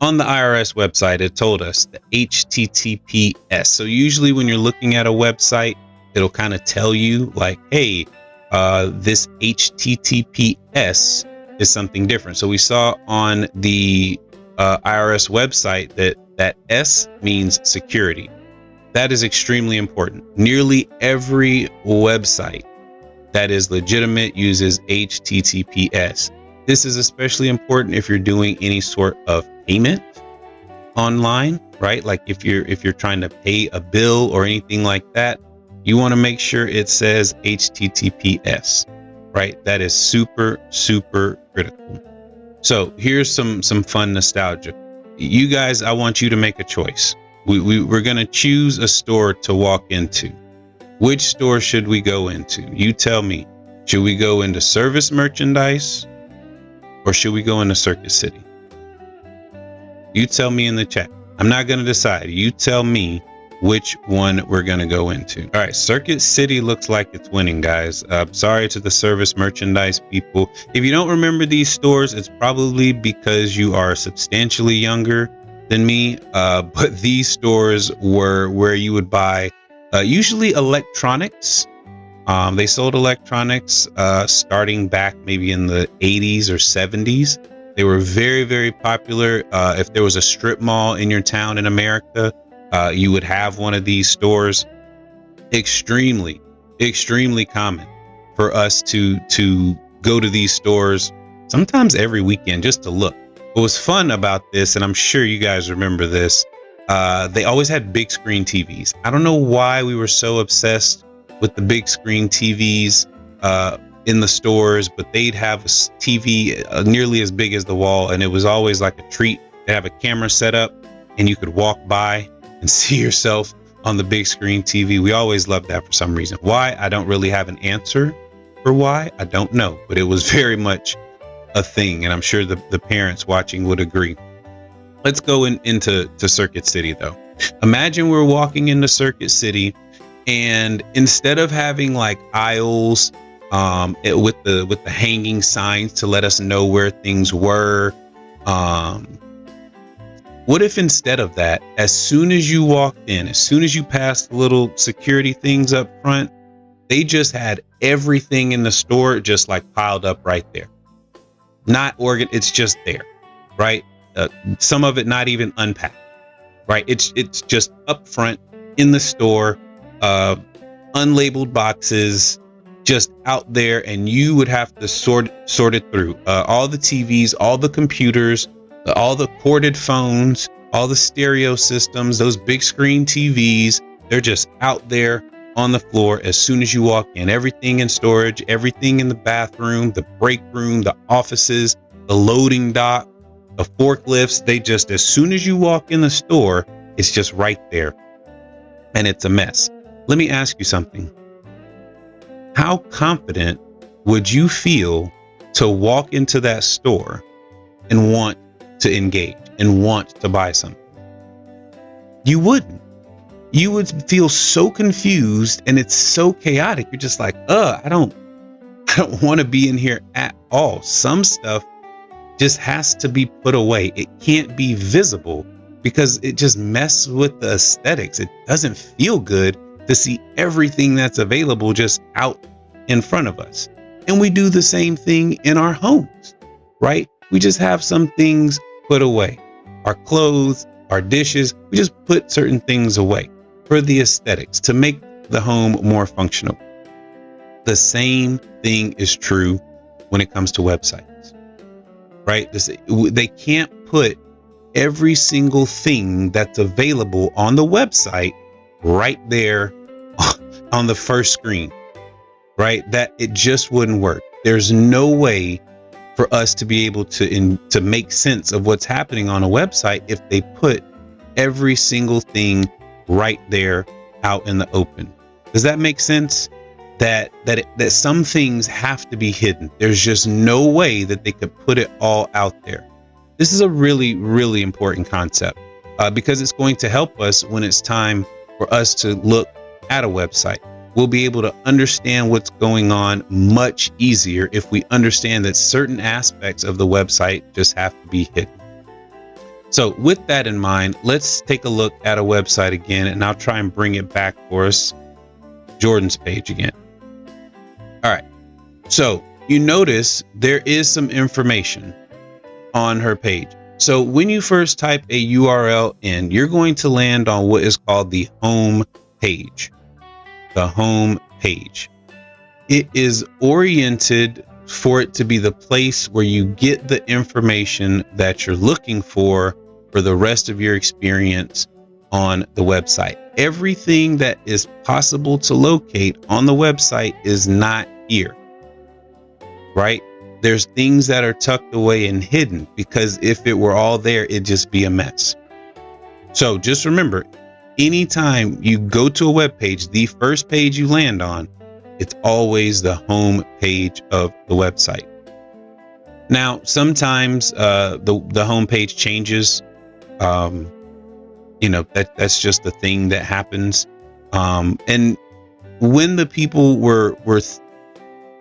On the IRS website, it told us the HTTPS. So usually when you're looking at a website, it'll kind of tell you like, hey, this HTTPS is something different. So we saw on the IRS website that S means security. That is extremely important. Nearly every website that is legitimate uses HTTPS. This is especially important if you're doing any sort of payment online, right? Like if you're trying to pay a bill or anything like that, you want to make sure it says HTTPS, right? That is super, super critical. So here's some fun nostalgia. You guys, I want you to make a choice. We're going to choose a store to walk into. Which store should we go into? You tell me. Should we go into service merchandise or should we go into Circuit City? You tell me in the chat. I'm not going to decide. You tell me which one we're going to go into. All right, Circuit City looks like it's winning, guys. Sorry to the service merchandise people. If you don't remember these stores, it's probably because you are substantially younger than me. But these stores were where you would buy usually electronics. They sold electronics starting back maybe in the 80s or 70s. They were very, very popular. If there was a strip mall in your town in America, you would have one of these stores. Extremely, extremely common for us to go to these stores sometimes every weekend just to look. What was fun about this, and I'm sure you guys remember this, they always had big screen TVs. I don't know why we were so obsessed with the big screen TVs in the stores, but they'd have a TV nearly as big as the wall, and it was always like a treat. They have a camera set up and you could walk by and see yourself on the big screen TV. We always loved that for some reason. Why? I don't really have an answer for why. I don't know, but it was very much a thing, and I'm sure the parents watching would agree. Let's go into Circuit City though. Imagine we're walking into Circuit City, and instead of having like aisles with the hanging signs to let us know where things were, what if instead of that, as soon as you walked in, as soon as you passed the little security things up front, they just had everything in the store just like piled up right there. Not it's just there, right? Some of it not even unpacked, right? It's just up front in the store, unlabeled boxes just out there, and you would have to sort it through. All the TVs, all the computers, all the corded phones, all the stereo systems, those big screen TVs, they're just out there on the floor as soon as you walk in. Everything in storage, everything in the bathroom, the break room, the offices, the loading dock, the forklifts, they just, as soon as you walk in the store, it's just right there. And it's a mess. Let me ask you something. How confident would you feel to walk into that store and want to engage and want to buy something? You wouldn't. You would feel so confused, and it's so chaotic. You're just like, I don't want to be in here at all. Some stuff just has to be put away. It can't be visible because it just messes with the aesthetics. It doesn't feel good to see everything that's available just out in front of us. And we do the same thing in our homes, right? We just have some things put away. Our clothes, our dishes, we just put certain things away for the aesthetics, to make the home more functional. The same thing is true when it comes to websites, right? They can't put every single thing that's available on the website right there on the first screen, right? That it just wouldn't work. There's no way for us to be able to make sense of what's happening on a website if they put every single thing right there out in the open. Does that make sense? That some things have to be hidden. There's just no way that they could put it all out there. This is a really, really important concept because it's going to help us when it's time for us to look at a website. We'll be able to understand what's going on much easier if we understand that certain aspects of the website just have to be hidden. So with that in mind, let's take a look at a website again, and I'll try and bring it back for us. Jordan's page again. All right. So you notice there is some information on her page. So when you first type a URL in, you're going to land on what is called the home page. The home page. It is oriented for it to be the place where you get the information that you're looking for the rest of your experience on the website. Everything that is possible to locate on the website is not here, right? There's things that are tucked away and hidden, because if it were all there, it'd just be a mess. So just remember, anytime you go to a web page, the first page you land on, it's always the home page of the website. Now, sometimes the home page changes. That's just the thing that happens. And when the people were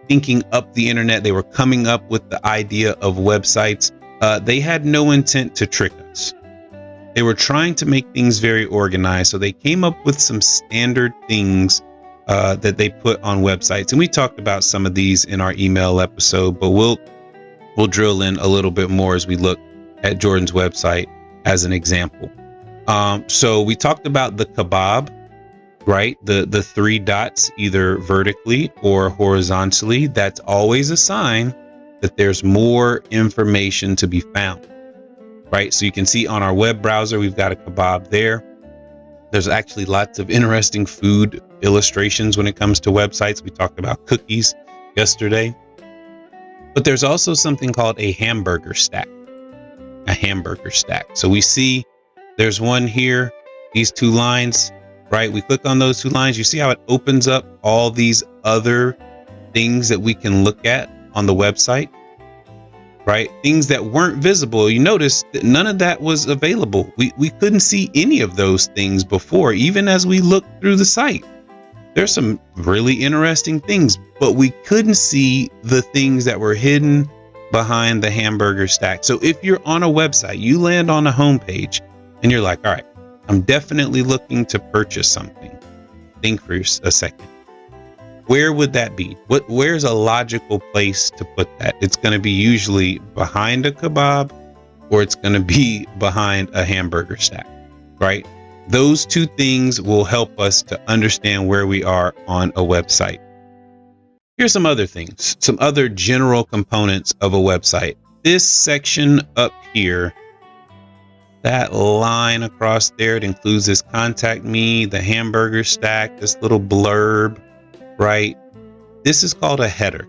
thinking up the internet, they were coming up with the idea of websites. They had no intent to trick us. They were trying to make things very organized. So they came up with some standard things that they put on websites. And we talked about some of these in our email episode, but we'll drill in a little bit more as we look at Jordan's website as an example. So we talked about the kebab, right? The three dots, either vertically or horizontally. That's always a sign that there's more information to be found, right? So you can see on our web browser, we've got a kebab there. There's actually lots of interesting food illustrations when it comes to websites. We talked about cookies yesterday, but there's also something called a hamburger stack. A hamburger stack. So we see there's one here, these two lines, right? We click on those two lines. You see how it opens up all these other things that we can look at on the website, right? Things that weren't visible. You notice that none of that was available. We couldn't see any of those things before, even as we looked through the site. There's some really interesting things, but we couldn't see the things that were hidden behind the hamburger stack. So if you're on a website, you land on a homepage and you're like, all right, I'm definitely looking to purchase something. Think for a second. Where would that be? Where's a logical place to put that? It's going to be usually behind a kebab, or it's going to be behind a hamburger stack, right? Those two things will help us to understand where we are on a website. Here's some other things, some other general components of a website. This section up here, that line across there, it includes this contact me, the hamburger stack, this little blurb, right? This is called a header.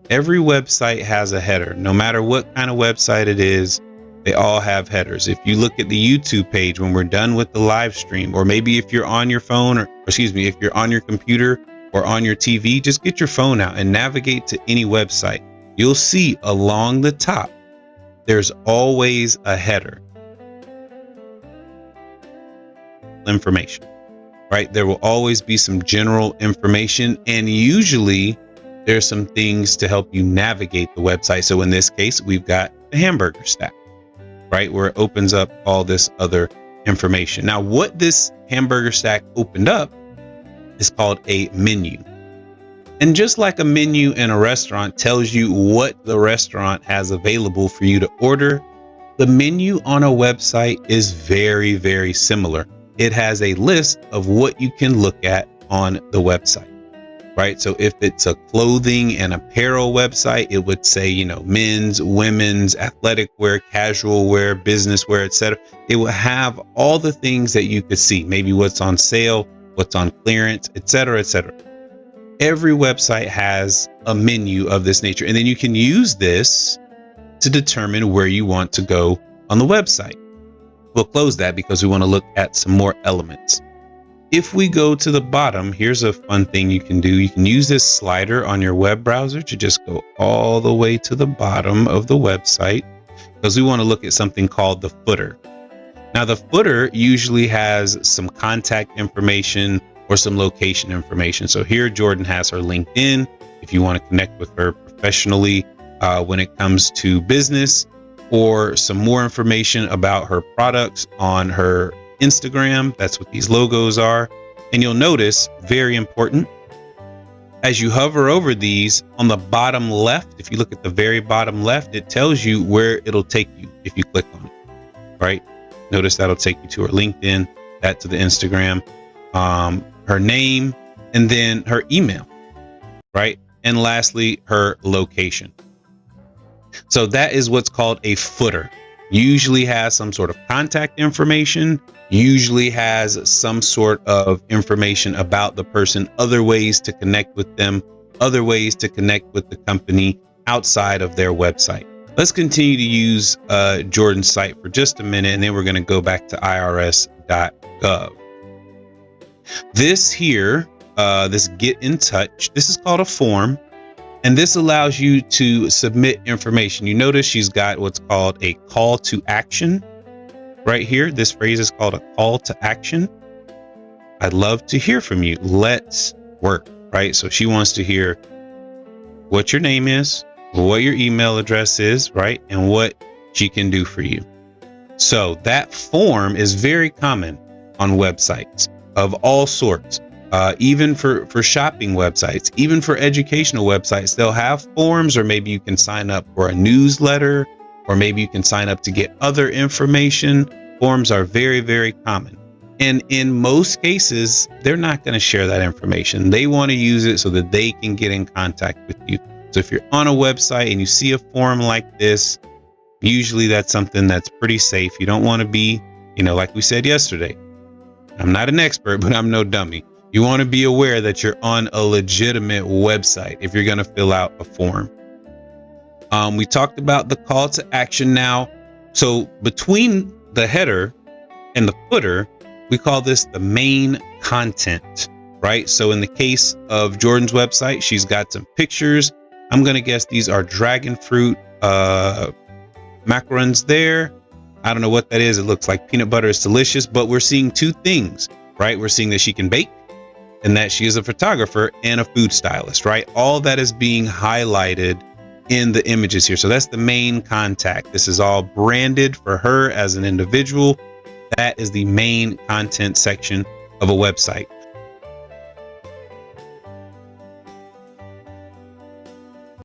Every website has a header. No matter what kind of website it is, they all have headers. If you look at the YouTube page when we're done with the live stream, or maybe if you're on your phone, if you're on your computer or on your TV, just get your phone out and navigate to any website. You'll see along the top, there's always a header. Information, right? There will always be some general information, and usually there's some things to help you navigate the website. So in this case, we've got the hamburger stack, right? Where it opens up all this other information. Now, what this hamburger stack opened up is called a menu. And just like a menu in a restaurant tells you what the restaurant has available for you to order, the menu on a website is very, very similar. It has a list of what you can look at on the website, right? So if it's a clothing and apparel website, it would say, men's, women's, athletic wear, casual wear, business wear, etc. It will have all the things that you could see, maybe what's on sale, what's on clearance, etc., etc. Every website has a menu of this nature, and then you can use this to determine where you want to go on the website. We'll close that because we want to look at some more elements. If we go to the bottom, here's a fun thing you can do. You can use this slider on your web browser to just go all the way to the bottom of the website, because we want to look at something called the footer. Now, the footer usually has some contact information or some location information. So here Jordan has her LinkedIn if you want to connect with her professionally when it comes to business, or some more information about her products on her Instagram. That's what these logos are. And you'll notice, very important, as you hover over these on the bottom left, if you look at the very bottom left, it tells you where it'll take you if you click on it, right? Notice that'll take you to her LinkedIn, that to the Instagram, her name, and then her email, right? And lastly, her location. So that is what's called a footer. Usually has some sort of contact information, usually has some sort of information about the person, other ways to connect with them, other ways to connect with the company outside of their website. Let's continue to use Jordan's site for just a minute, and then we're going to go back to irs.gov. This here, this get in touch, this is called a form. And this allows you to submit information. You notice she's got what's called a call to action right here. This phrase is called a call to action. I'd love to hear from you. Let's work, right? So she wants to hear what your name is, what your email address is, right? And what she can do for you. So that form is very common on websites of all sorts. Even for shopping websites, even for educational websites, they'll have forms, or maybe you can sign up for a newsletter, or maybe you can sign up to get other information. Forms are very, very common. And in most cases, they're not going to share that information. They want to use it so that they can get in contact with you. So if you're on a website and you see a form like this, usually that's something that's pretty safe. You don't want to be, like we said yesterday, I'm not an expert, but I'm no dummy. You want to be aware that you're on a legitimate website if you're going to fill out a form. We talked about the call to action now. So between the header and the footer, we call this the main content, right? So in the case of Jordan's website, she's got some pictures. I'm going to guess these are dragon fruit macarons there. I don't know what that is. It looks like peanut butter. It's delicious, but we're seeing two things, right? We're seeing that she can bake, and that she is a photographer and a food stylist, right? All that is being highlighted in the images here. So that's the main contact. This is all branded for her as an individual. That is the main content section of a website.